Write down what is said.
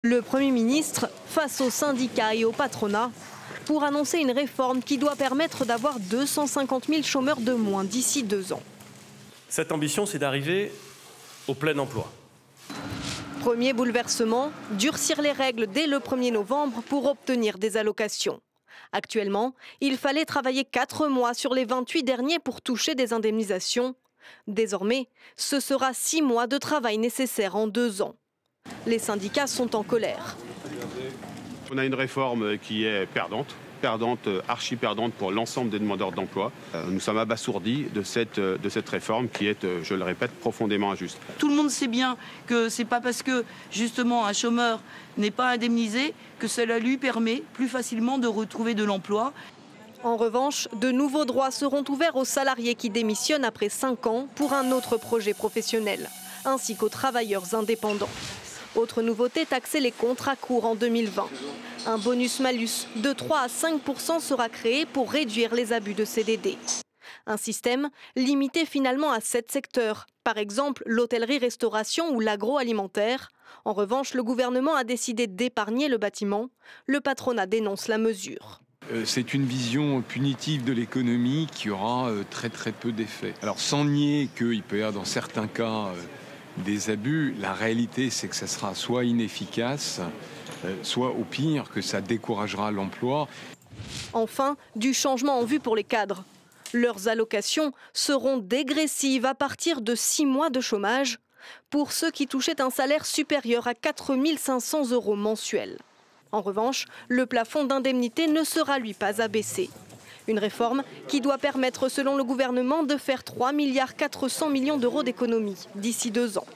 Le Premier ministre face aux syndicats et au patronat pour annoncer une réforme qui doit permettre d'avoir 250 000 chômeurs de moins d'ici 2 ans. Cette ambition, c'est d'arriver au plein emploi. Premier bouleversement, durcir les règles dès le 1er novembre pour obtenir des allocations. Actuellement, il fallait travailler 4 mois sur les 28 derniers pour toucher des indemnisations. Désormais, ce sera 6 mois de travail nécessaire en 2 ans. Les syndicats sont en colère. On a une réforme qui est perdante, archi perdante pour l'ensemble des demandeurs d'emploi. Nous sommes abasourdis de cette réforme qui est, je le répète, profondément injuste. Tout le monde sait bien que c'est pas parce que justement un chômeur n'est pas indemnisé que cela lui permet plus facilement de retrouver de l'emploi. En revanche, de nouveaux droits seront ouverts aux salariés qui démissionnent après 5 ans pour un autre projet professionnel, ainsi qu'aux travailleurs indépendants. Autre nouveauté, taxer les contrats courts en 2020. Un bonus-malus de 3 à 5% sera créé pour réduire les abus de CDD. Un système limité finalement à 7 secteurs, par exemple l'hôtellerie-restauration ou l'agroalimentaire. En revanche, le gouvernement a décidé d'épargner le bâtiment. Le patronat dénonce la mesure. C'est une vision punitive de l'économie qui aura très peu d'effet. Alors sans nier qu'il peut y avoir dans certains cas des abus, la réalité c'est que ça sera soit inefficace, soit au pire que ça découragera l'emploi. Enfin, du changement en vue pour les cadres. Leurs allocations seront dégressives à partir de 6 mois de chômage pour ceux qui touchaient un salaire supérieur à 4 500 € mensuels. En revanche, le plafond d'indemnité ne sera lui pas abaissé. Une réforme qui doit permettre, selon le gouvernement, de faire 3,4 milliards d'économies d'ici 2 ans.